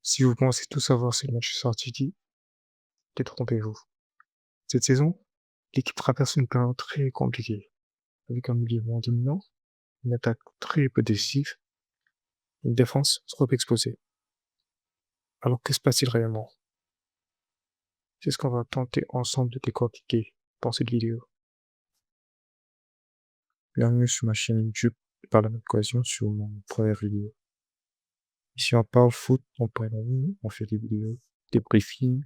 Si vous pensez tout savoir sur le Manchester City, détrompez-vous. Cette saison, l'équipe traverse une période très compliquée, avec un milieu moins dominant, une attaque très peu décisive, une défense trop exposée. Alors que se passe-t-il réellement? C'est ce qu'on va tenter ensemble de décortiquer dans cette vidéo. Bienvenue sur ma chaîne YouTube par la même occasion sur mon première vidéo. Ici on parle foot, on parle en ligne, on fait des vidéos, des briefings,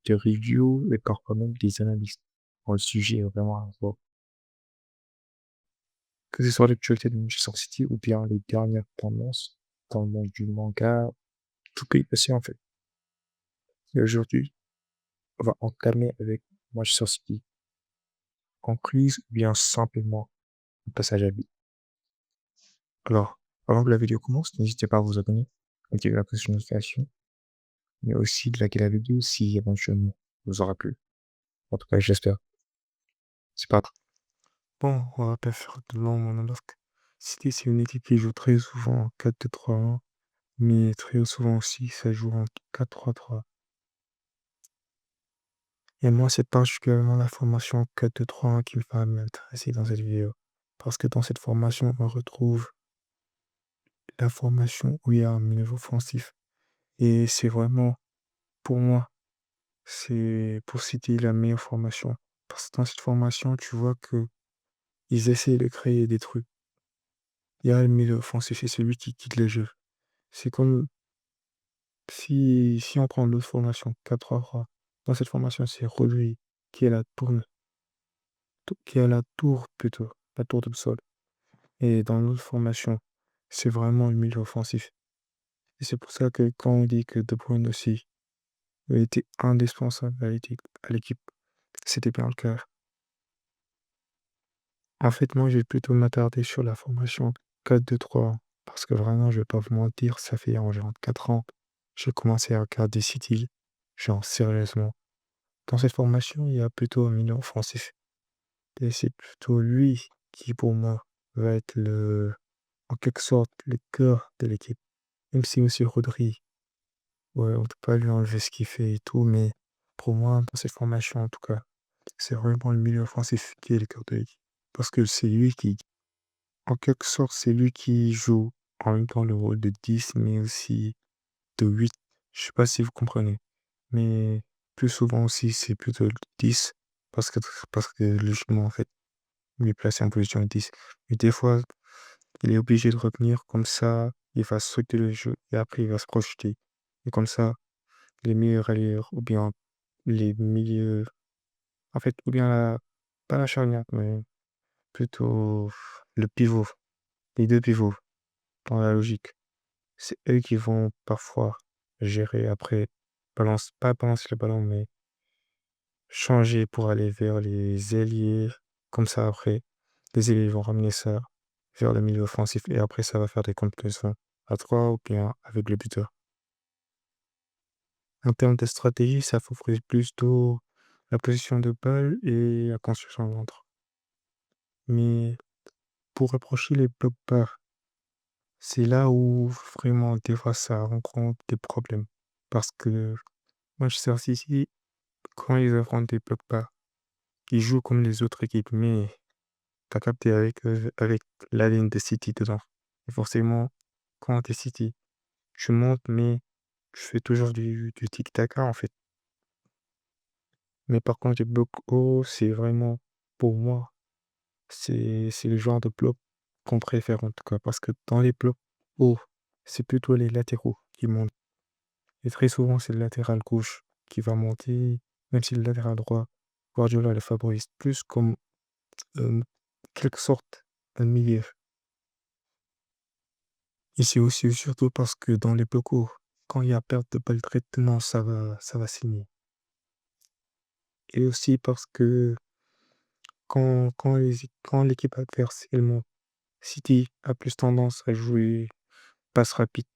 des reviews et parfois même des analyses. Quand le sujet est vraiment à voir. Que ce soit l'actualité de Manchester City ou bien les dernières tendances dans le monde du manga, tout peut y passer en fait. Et aujourd'hui, on va entamer avec Manchester City en crise ou bien simplement un passage à vide. Alors, avant que la vidéo commence, n'hésitez pas à vous abonner, activer la cloche de notification, mais aussi de liker la vidéo si éventuellement vous aura plu. En tout cas, j'espère. C'est pas grave. Bon, on va pas faire de long monologue. City, c'est une équipe qui joue très souvent en 4-2-3-1, mais très souvent aussi, ça joue en 4-3-3. Et moi, c'est particulièrement la formation 4-2-3-1 qui va m'intéresser dans cette vidéo. Parce que dans cette formation, on retrouve la formation où il y a un milieu offensif. Et c'est vraiment, pour moi, c'est pour citer la meilleure formation. Parce que dans cette formation, tu vois que ils essaient de créer des trucs. Il y a le milieu offensif et celui qui quitte le jeu. C'est comme si on prend l'autre formation, 4-3-3. Dans cette formation, c'est Rodri qui est la tourne, qui est la tour plutôt, la tour de sol. Et dans l'autre formation, c'est vraiment le milieu offensif. Et c'est pour ça que quand on dit que De Bruyne aussi a été indispensable à l'équipe, c'était bien le cas. En fait, moi, je vais plutôt m'attarder sur la formation 4-2-3 parce que vraiment, je vais pas vous mentir, ça fait environ 4 ans j'ai commencé à regarder City, genre sérieusement. Dans cette formation, il y a plutôt un milieu offensif. Et c'est plutôt lui qui, pour moi, va être en quelque sorte, le cœur de l'équipe. Même si aussi Rodri, ouais, on peut pas lui enlever ce qu'il fait et tout, mais pour moi, dans cette formation, en tout cas, c'est vraiment le milieu offensif qui est le cœur de l'équipe. Parce que c'est lui qui, en quelque sorte, c'est lui qui joue en même temps le rôle de 10, mais aussi de 8. Je sais pas si vous comprenez. Mais plus souvent aussi, c'est plutôt le 10, parce que logiquement, en fait, il est placé en position 10. Mais des fois, il est obligé de revenir comme ça, il va sauter le jeu et après il va se projeter. Et comme ça, les meilleurs alliés ou bien les milieux, en fait, ou bien pas la charnière, mais plutôt le pivot, les deux pivots, dans la logique. C'est eux qui vont parfois gérer après, pas balancer le ballon, mais changer pour aller vers les ailiers. Comme ça, après, les ailiers vont ramener ça vers le milieu offensif et après, ça va faire des combinaisons à 3 ou bien avec le buteur. En termes de stratégie, ça favorise plutôt la position de balle et la construction de l'entre. Mais pour approcher les blocs bas, c'est là où vraiment des fois ça rencontre des problèmes. Parce que Manchester City, quand ils affrontent des blocs bas, ils jouent comme les autres équipes, mais t'as capté avec la ligne de City dedans. Et forcément, quand tu City, tu montes, mais tu fais toujours du tic-tac en fait. Mais par contre, les blocs hauts, c'est vraiment, pour moi, c'est le genre de bloc qu'on préfère en tout cas. Parce que dans les blocs hauts, c'est plutôt les latéraux qui montent. Et très souvent, c'est le latéral gauche qui va monter, même si le latéral droit, Guardiola le favorise plus comme euh, quelque sorte un milieu. Et c'est aussi surtout parce que dans les blocs hauts, quand il y a perte de balle directement, ça va saigner. Et aussi parce que quand l'équipe adverse, elle monte, City a plus tendance à jouer passe rapide.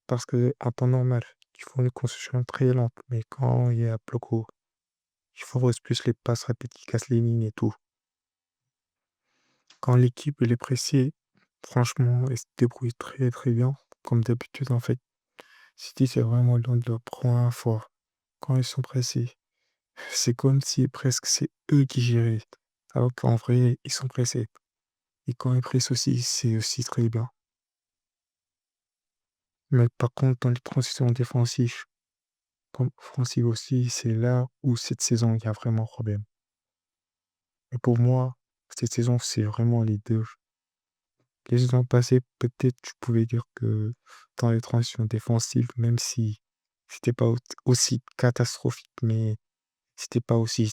Parce que en temps normal, ils font une construction très lente. Mais quand il y a bloc haut, ils favorisent plus les passes rapides qui cassent les lignes et tout. Quand l'équipe elle est pressée, franchement, elle se débrouille très très bien, comme d'habitude en fait. City, c'est vraiment l'un de leurs points forts. Quand ils sont pressés, c'est comme si presque c'est eux qui géraient. Alors qu'en vrai, ils sont pressés. Et quand ils pressent aussi, c'est aussi très bien. Mais par contre, dans les transitions défensives, comme offensives aussi, c'est là où cette saison, il y a vraiment problème. Et pour moi, cette saison, c'est vraiment les deux. Les saisons passées, peut-être tu pouvais dire que dans les transitions défensives, même si c'était pas aussi catastrophique, mais c'était pas aussi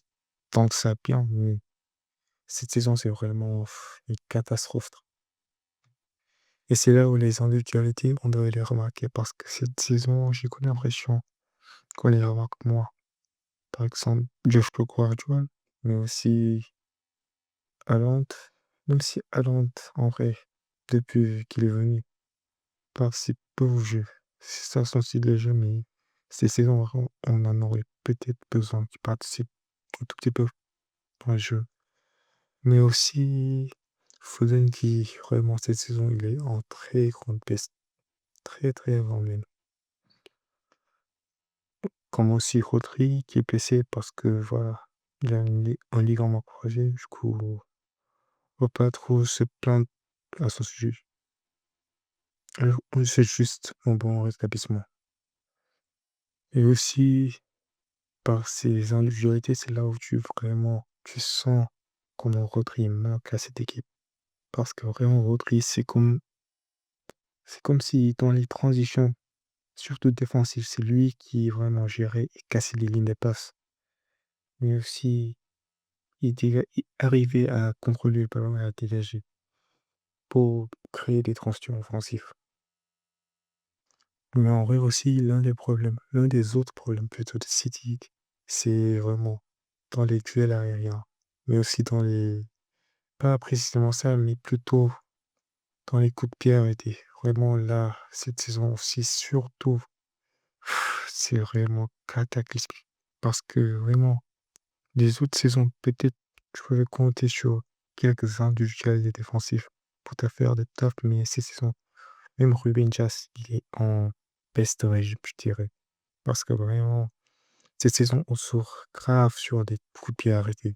tant que ça bien, mais cette saison, c'est vraiment une catastrophe. Et c'est là où les individualités, on devrait les remarquer parce que cette saison, j'ai comme l'impression qu'on les remarque moins. Par exemple, Joshua Guardiola, mais aussi Haaland, même si Haaland, en vrai, depuis qu'il est venu, participe peu au jeu. C'est ça son style de jeu, mais ces saisons, vraiment, on en aurait peut-être besoin qu'il participe un tout petit peu dans le jeu. Mais aussi, Foden qui, vraiment, cette saison, il est en très grande baisse. Très, très avant même. Comme aussi Rodri qui est blessé parce que, voilà, il a un ligament croisé. Du coup, on va pas trop se plaindre à son sujet. Alors, on souhaite juste un bon rétablissement. Et aussi, par ces individualités, c'est là où tu sens comment Rodri manque à cette équipe. Parce que vraiment, Rodri, c'est comme si dans les transitions, surtout défensives, c'est lui qui vraiment gérait et cassait les lignes de passe. Mais aussi, il arrivait à contrôler le ballon et à dégager pour créer des transitions offensives. Mais en vrai aussi, l'un des autres problèmes plutôt de City, c'est vraiment dans les duels aériens, mais aussi pas précisément ça, mais plutôt dans les coups de pied arrêtés. Vraiment là, cette saison aussi, surtout, c'est vraiment cataclysmique. Parce que vraiment, les autres saisons, peut-être tu pouvais compter sur quelques individuels défensifs pour te faire des taf, mais ces saisons, même Ruben Dias, il est en best régime, je dirais. Parce que vraiment, cette saison, on sort grave sur des coups de pied arrêtés.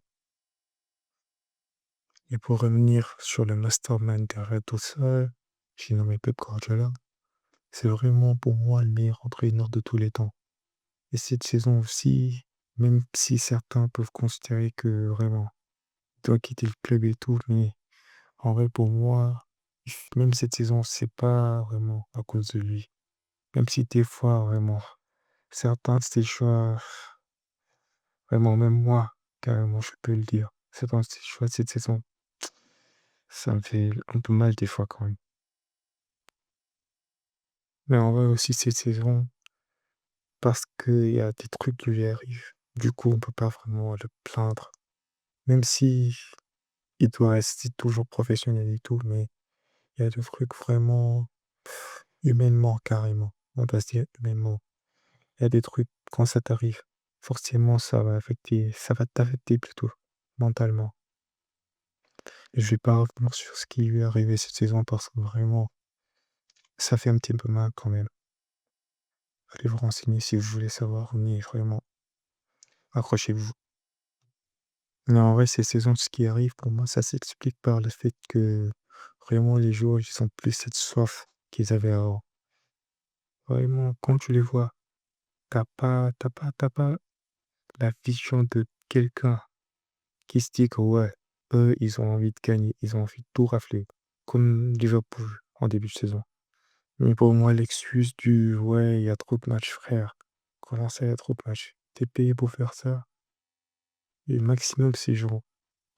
Et pour revenir sur le mastermind derrière tout ça, j'ai nommé Pep Guardiola. C'est vraiment pour moi le meilleur entraîneur de tous les temps. Et cette saison aussi, même si certains peuvent considérer que vraiment, il doit quitter le club et tout, mais en vrai, pour moi, même cette saison, c'est pas vraiment à cause de lui. Même si des fois, vraiment, certains de ses choix, vraiment, même moi, carrément, je peux le dire, certains de ses choix de cette saison, ça me fait un peu mal des fois quand même. Mais en vrai aussi, cette saison, parce qu'il y a des trucs qui lui arrivent, du coup, on peut pas vraiment le plaindre. Même si il doit rester toujours professionnel et tout, mais il y a des trucs vraiment humainement, carrément. On doit se dire humainement. Il y a des trucs, quand ça t'arrive, forcément, ça va t'affecter plutôt, mentalement. Et je vais pas revenir sur ce qui lui est arrivé cette saison parce que vraiment, ça fait un petit peu mal quand même. Allez vous renseigner si vous voulez savoir, mais vraiment, accrochez-vous. Mais en vrai, ces saisons, ce qui arrive, pour moi, ça s'explique par le fait que vraiment les joueurs, ils ont plus cette soif qu'ils avaient avant. Vraiment, quand tu les vois, t'as pas la vision de quelqu'un qui se dit que ouais, eux, ils ont envie de gagner, ils ont envie de tout rafler, comme Liverpool en début de saison. Mais pour moi, l'excuse du ouais, il y a trop de matchs, frère. Comment ça, il y a trop de matchs? T'es payé pour faire ça. Et le maximum, c'est genre,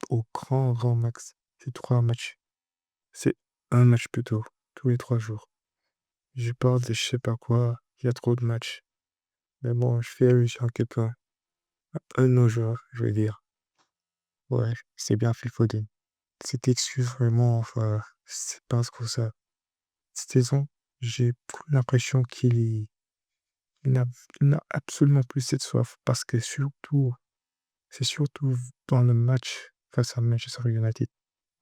au grand max, c'est 3 matchs. C'est un match plutôt, tous les 3 jours. Je parle de je sais pas quoi, il y a trop de matchs. Mais bon, je fais allusion à quelqu'un, un de nos joueurs, je veux dire. Ouais, c'est bien Phil Foden. Cette excuse vraiment, enfin, c'est pas trop ça. Cette saison, j'ai l'impression il n'a il n'a absolument plus cette soif parce que c'est surtout dans le match face à Manchester United.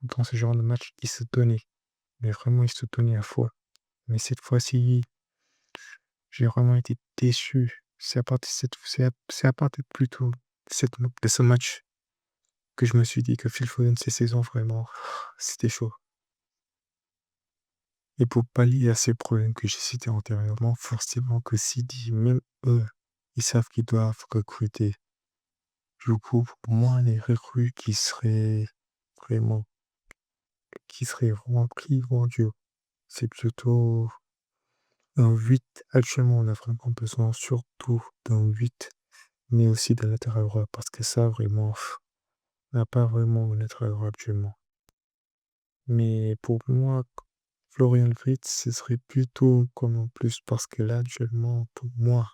Dans ce genre de match, il se donnait. Mais vraiment, il se donnait à fond. Mais cette fois-ci, J'ai vraiment été déçu. C'est à partir plutôt de ce match que je me suis dit que Phil Foden, cette saison, vraiment, c'était chaud. Et pour pallier à ces problèmes que j'ai cités antérieurement, forcément que City, même eux, ils savent qu'ils doivent recruter. Du coup, pour moi, les recrues vraiment, qui seraient vraiment primordiaux, c'est plutôt un 8. Actuellement, on a vraiment besoin surtout d'un 8, mais aussi d'un latéral droit, parce que ça, vraiment, on n'a pas vraiment un latéral droit actuellement. Mais pour moi, Florian Wirtz, ce serait plutôt comme en plus, parce que là, actuellement, pour moi,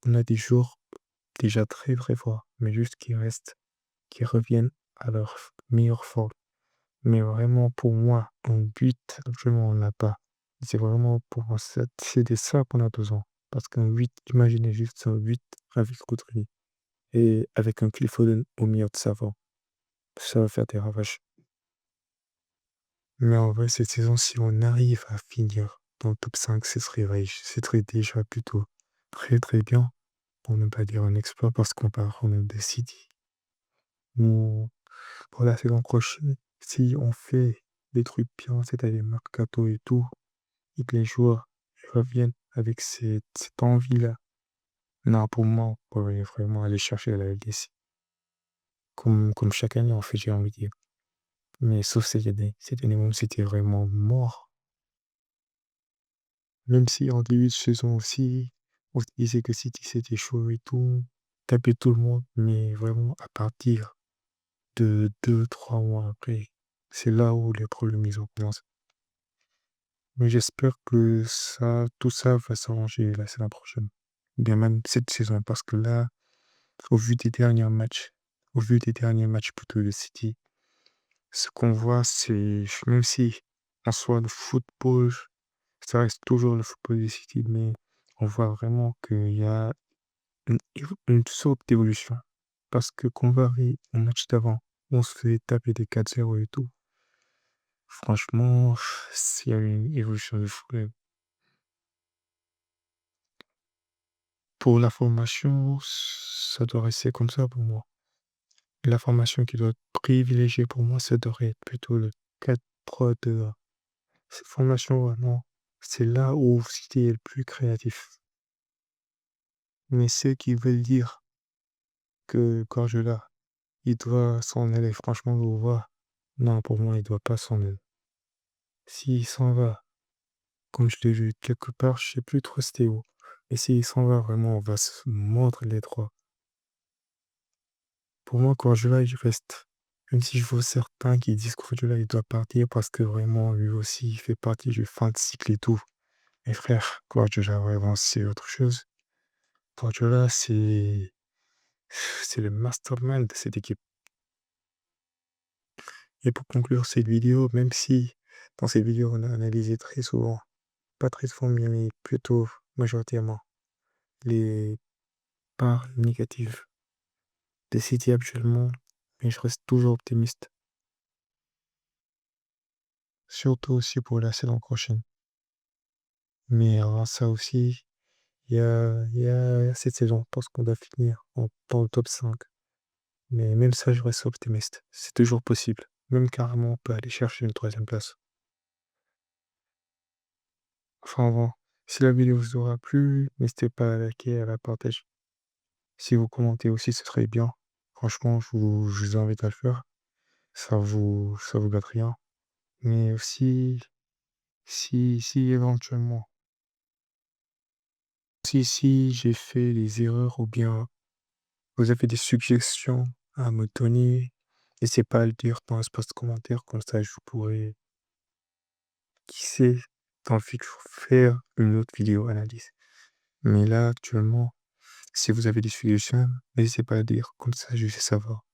on a des joueurs déjà très très forts, mais juste qui reviennent à leur meilleure forme. Mais vraiment, pour moi, un but, actuellement, on l'a pas. C'est vraiment pour moi, c'est de ça qu'on a besoin. Parce qu'un 8, imaginez juste un 8 avec Rodri et avec un Phil Foden au milieu de savant. Ça va faire des ravages. Mais en vrai, cette saison, si on arrive à finir dans le top 5, ce serait déjà plutôt très très bien, pour ne pas dire un exploit, parce qu'on part quand même de City. Ou pour la saison prochaine, si on fait des trucs bien, c'est-à-dire Mercato et tout, et que les joueurs reviennent avec cette envie-là, non, pour moi, on pourrait vraiment aller chercher la LDC. Comme chaque année, en fait, j'ai envie de dire. Mais sauf cette année même, c'était vraiment mort. Même si en début de saison aussi, on se disait que City c'était chaud et tout, taper tout le monde, mais vraiment à partir de 2, 3 mois après, c'est là où les problèmes ils ont commencé. Mais j'espère que tout ça va s'arranger la saison prochaine. Ou bien même cette saison, parce que là, au vu des derniers matchs, au vu des derniers matchs plutôt de City, ce qu'on voit, c'est, même si en soi le football, ça reste toujours le football de City, mais on voit vraiment qu'il y a une sorte d'évolution. Parce que comparé au match d'avant, où on se fait taper des 4-0 et tout, franchement, il y a une évolution de fou. Pour la formation, ça doit rester comme ça pour moi. La formation qui doit être privilégiée pour moi, ça devrait être plutôt le 4-3-2-1. Cette formation, vraiment, c'est là où City est le plus créatif. Mais ceux qui veulent dire que Guardiola, il doit s'en aller, franchement, je vous vois. Non, pour moi, il doit pas s'en aller. S'il s'en va, comme je l'ai vu quelque part, je sais plus trop c'était où. Et s'il s'en va, vraiment, on va se mordre les droits. Pour moi, Guardiola, il reste. Même si je vois certains qui disent que Guardiola, il doit partir parce que vraiment, lui aussi, il fait partie du fin de cycle et tout. Mais frère, Guardiola, vraiment, c'est autre chose. Guardiola, c'est le mastermind de cette équipe. Et pour conclure cette vidéo, même si dans cette vidéo, on a analysé très souvent, pas très souvent, mais plutôt majoritairement, les parts négatives de City actuellement, mais je reste toujours optimiste. Surtout aussi pour la saison prochaine. Mais avant ça aussi, il y a cette saison, je pense qu'on doit finir dans le top 5. Mais même ça, je reste optimiste. C'est toujours possible. Même carrément, on peut aller chercher une troisième place. Enfin bon, si la vidéo vous aura plu, n'hésitez pas à liker et à la partager. Si vous commentez aussi, ce serait bien. Franchement, je vous invite à le faire. Ça vous gâte rien. Mais aussi, si éventuellement, si j'ai fait des erreurs ou bien vous avez des suggestions à me donner, n'hésitez pas à le dire dans l'espace de commentaires, comme ça je pourrais, qui sait, dans le futur, faire une autre vidéo analyse. Mais là, actuellement, si vous avez des suggestions, n'hésitez pas à le dire, comme ça je sais savoir.